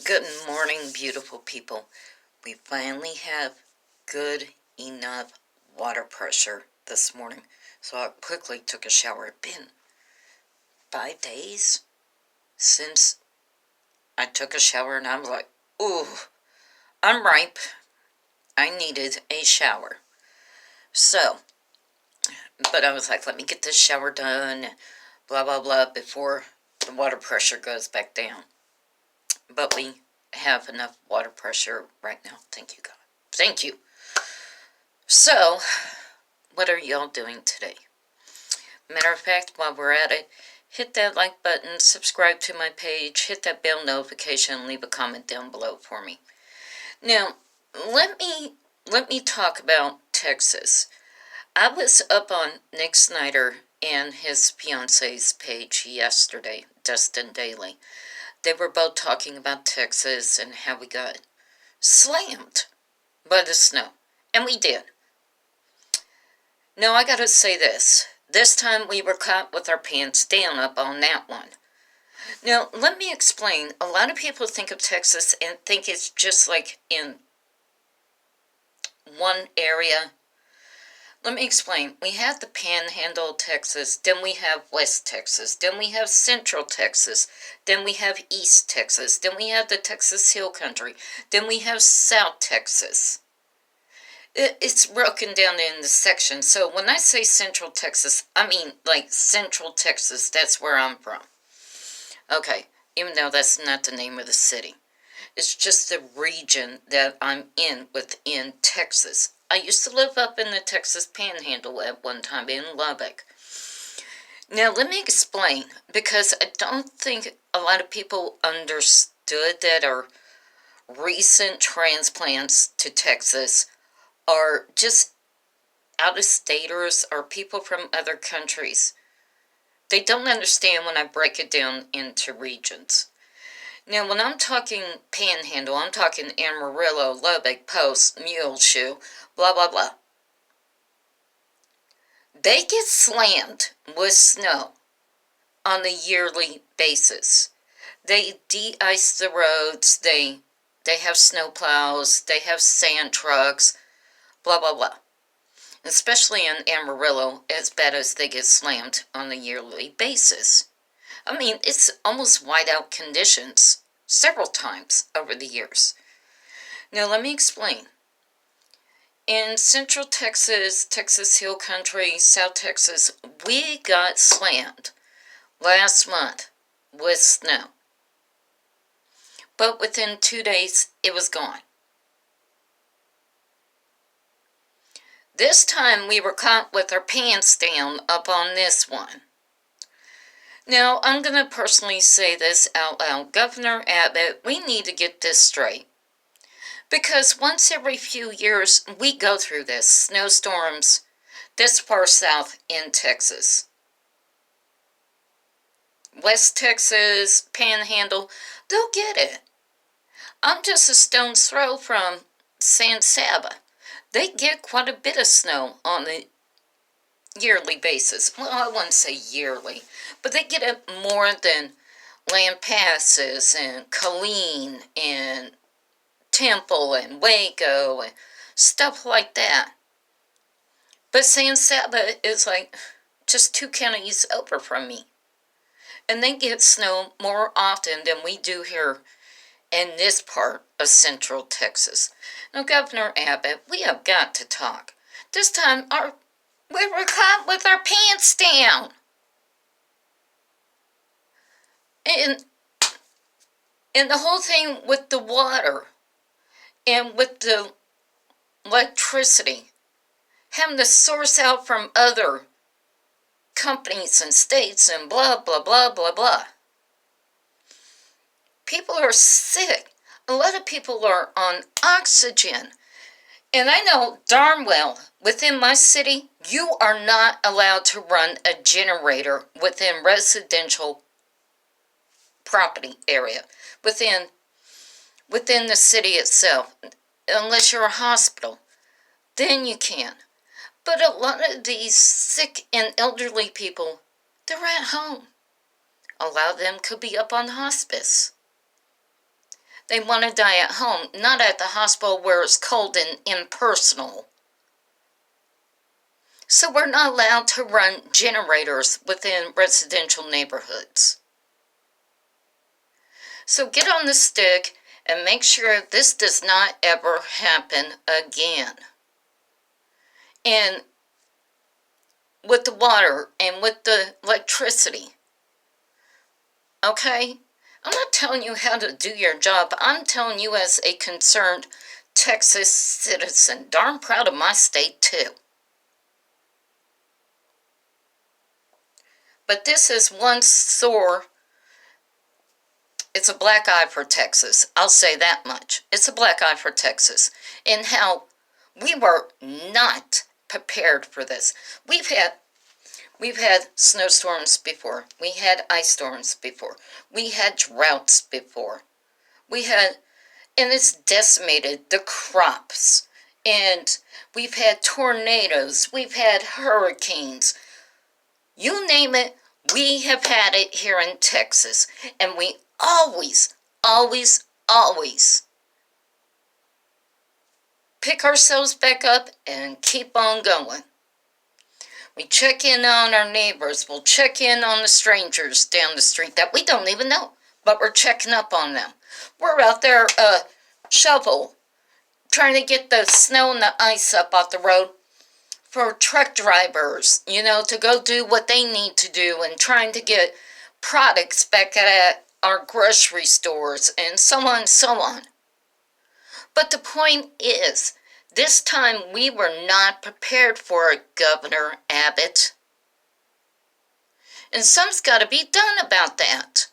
Good morning, beautiful people. We finally have good enough water pressure this morning, so I quickly took a shower. It's been 5 days since I took a shower, and I was like, ooh, I'm ripe. I needed a shower. So, but I was like, let me get this shower done, blah, blah, blah, before the water pressure goes back down. But we have enough water pressure right now. Thank you, God. Thank you. So, what are y'all doing today? Matter of fact, while we're at it, hit that like button, subscribe to my page, hit that bell notification, leave a comment down below for me. Now, let me talk about Texas. I was up on Nick Snyder and his fiance's page yesterday, Dustin Daly. They were both talking about Texas and how we got slammed by the snow. And we did. Now, I gotta say this. This time we were caught with our pants down up on that one. Now, let me explain. A lot of people think of Texas and think it's just like in one area. Let me explain. We have the Panhandle, Texas, then we have West Texas, then we have Central Texas, then we have East Texas, then we have the Texas Hill Country, then we have South Texas. It's broken down into sections. So when I say Central Texas, I mean like Central Texas. That's where I'm from. Okay, even though that's not the name of the city. It's just the region that I'm in within Texas. I used to live up in the Texas Panhandle at one time in Lubbock. Now let me explain, because I don't think a lot of people understood that our recent transplants to Texas are just out-of-staters or people from other countries. They don't understand when I break it down into regions. Now, when I'm talking Panhandle, I'm talking Amarillo, Lubbock, Post, Muleshoe, blah, blah, blah. They get slammed with snow on a yearly basis. They de-ice the roads, they have snow plows, they have sand trucks, blah, blah, blah. Especially in Amarillo, as bad as they get slammed on a yearly basis. I mean, it's almost whiteout conditions several times over the years. Now, let me explain. In Central Texas, Texas Hill Country, South Texas, we got slammed last month with snow. But within 2 days, it was gone. This time we were caught with our pants down up on this one. Now, I'm going to personally say this out loud. Governor Abbott, we need to get this straight. Because once every few years, we go through this. Snowstorms this far south in Texas. West Texas, Panhandle, they'll get it. I'm just a stone's throw from San Saba. They get quite a bit of snow on a yearly basis. Well, I wouldn't say yearly, but they get it more than Lampasas and Killeen and Temple and Waco and stuff like that. But San Saba is like just 2 counties over from me. And they get snow more often than we do here in this part of Central Texas. Now, Governor Abbott, we have got to talk. This time, we were caught with our pants down. And the whole thing with the water and with the electricity, having to source out from other companies and states and blah, blah, blah, blah, blah. People are sick. A lot of people are on oxygen. And I know darn well, within my city, you are not allowed to run a generator within residential property area, within the city itself, unless you're a hospital. Then you can. But a lot of these sick and elderly people, they're at home. A lot of them could be up on hospice. They want to die at home, not at the hospital where it's cold and impersonal. So we're not allowed to run generators within residential neighborhoods. So get on the stick and make sure this does not ever happen again. And with the water and with the electricity. Okay? I'm not telling you how to do your job. I'm telling you as a concerned Texas citizen. Darn proud of my state, too. But this is one sore. It's a black eye for Texas. I'll say that much. It's a black eye for Texas. And how we were not prepared for this. We've had snowstorms before. We had ice storms before. We had droughts before. And it's decimated the crops. And we've had tornadoes. We've had hurricanes. You name it, we have had it here in Texas. And we always, always, always pick ourselves back up and keep on going. We check in on our neighbors. We'll check in on the strangers down the street that we don't even know, but we're checking up on them. We're out there shovel, trying to get the snow and the ice up off the road for truck drivers, to go do what they need to do, and trying to get products back at our grocery stores and so on and so on. But the point is, this time we were not prepared for it, Governor Abbott. And some's got to be done about that.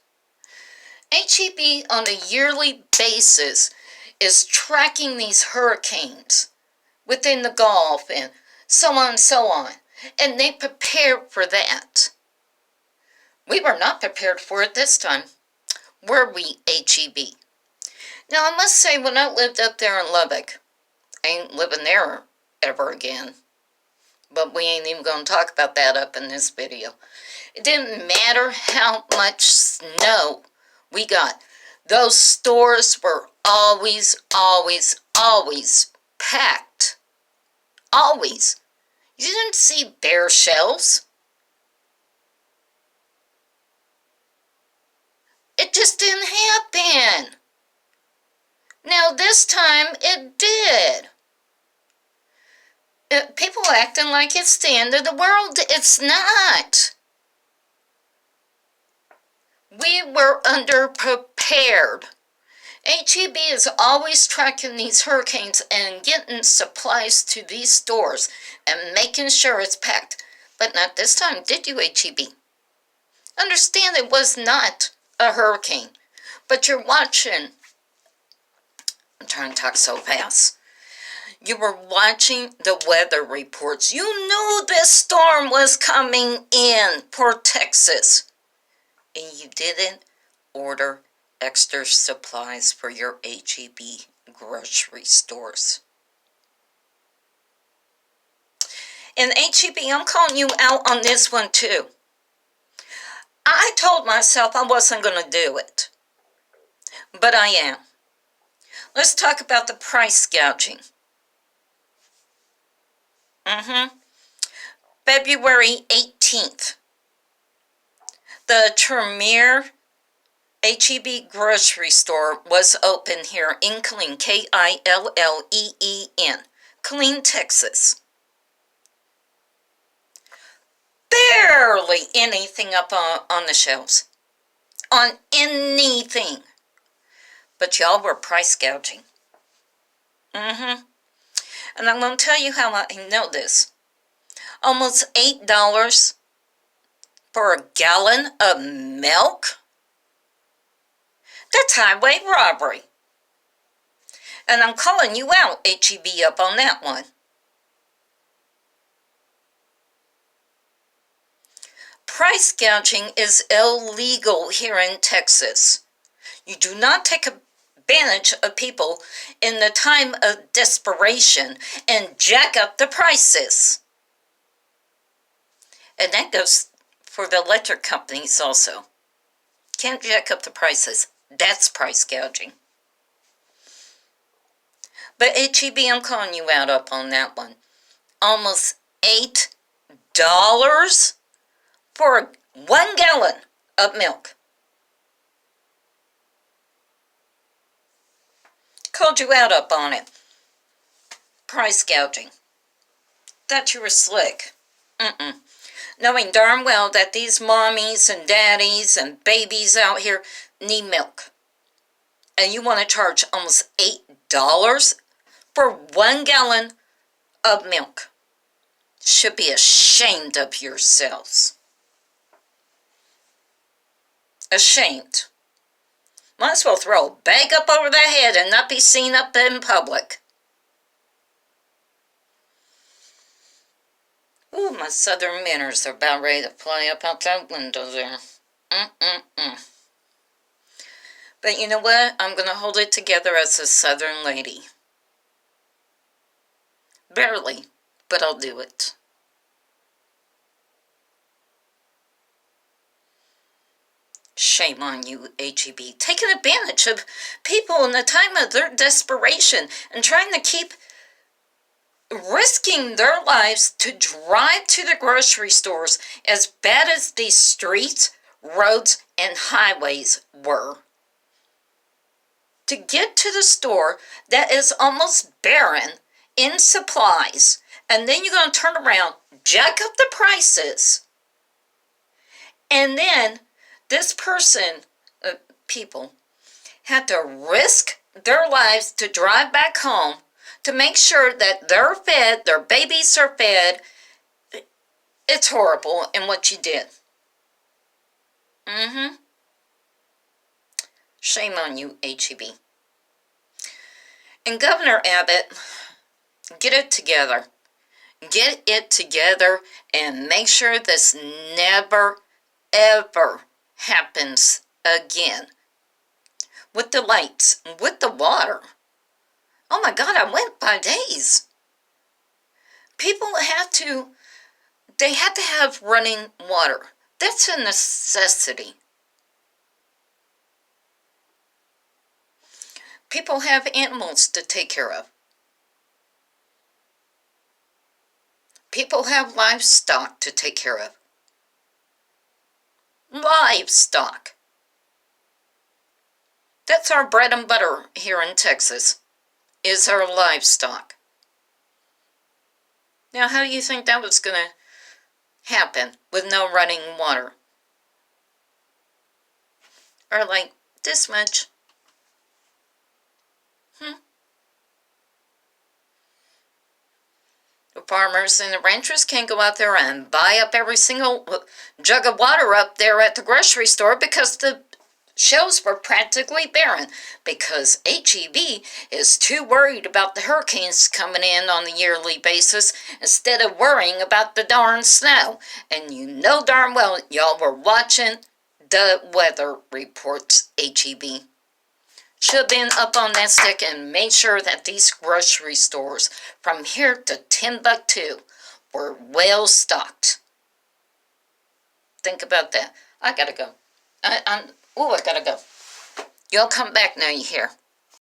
H.E.B. on a yearly basis is tracking these hurricanes within the Gulf and so on and so on. And they prepared for that. We were not prepared for it this time. Were we, H.E.B.? Now, I must say, when I lived up there in Lubbock, I ain't living there ever again. But we ain't even going to talk about that up in this video. It didn't matter how much snow we got. Those stores were always, always, always packed. Always. You didn't see bare shelves. It just didn't happen. Now this time it did. People acting like it's the end of the world. It's not. We were underprepared. H.E.B. is always tracking these hurricanes and getting supplies to these stores and making sure it's packed. But not this time, did you, H.E.B.? Understand it was not a hurricane. But you're watching. I'm trying to talk so fast. You were watching the weather reports. You knew this storm was coming in for Texas. And you didn't order extra supplies for your H.E.B. grocery stores. And H.E.B., I'm calling you out on this one too. I told myself I wasn't going to do it. But I am. Let's talk about the price gouging. February 18th. The Tremere H.E.B. grocery store was open here in Killeen, Killeen, Killeen, Texas. Barely anything up on the shelves. On anything. But y'all were price gouging. And I'm going to tell you how I know this. Almost $8 for a gallon of milk? That's highway robbery. And I'm calling you out, H.E.B. up on that one. Price gouging is illegal here in Texas. You do not take advantage of people in the time of desperation and jack up the prices. And that goes for the electric companies also. Can't jack up the prices. That's price gouging. But H.E.B, I'm calling you out up on that one. Almost $8 for 1 gallon of milk. Called you out up on it. Price gouging. Thought you were slick. Knowing darn well that these mommies and daddies and babies out here need milk. And you want to charge almost $8 for 1 gallon of milk. Should be ashamed of yourselves. Ashamed. Might as well throw a bag up over their head and not be seen up in public. Ooh, my southern manners are about ready to fly up out that window there. But you know what? I'm going to hold it together as a southern lady. Barely, but I'll do it. Shame on you, H.E.B. Taking advantage of people in the time of their desperation and trying to keep risking their lives to drive to the grocery stores as bad as these streets, roads, and highways were. To get to the store that is almost barren in supplies, and then you're going to turn around, jack up the prices, and then this people, had to risk their lives to drive back home to make sure that they're fed, their babies are fed. It's horrible in what you did. Shame on you, H.E.B. And Governor Abbott, get it together. Get it together and make sure this never, ever happens again. With the lights, with the water. Oh my God, I went by days. People had to have running water. That's a necessity. People have animals to take care of. People have livestock to take care of. Livestock. That's our bread and butter here in Texas, is our livestock. Now, how do you think that was going to happen with no running water? Or like this much. The farmers and the ranchers can't go out there and buy up every single jug of water up there at the grocery store because the shelves were practically barren, because H.E.B is too worried about the hurricanes coming in on a yearly basis instead of worrying about the darn snow. And you know darn well y'all were watching the weather reports, H.E.B. Should have been up on that stick and made sure that these grocery stores from here to Timbuktu were well stocked. Think about that. I gotta go. I gotta go. Y'all come back now, you hear?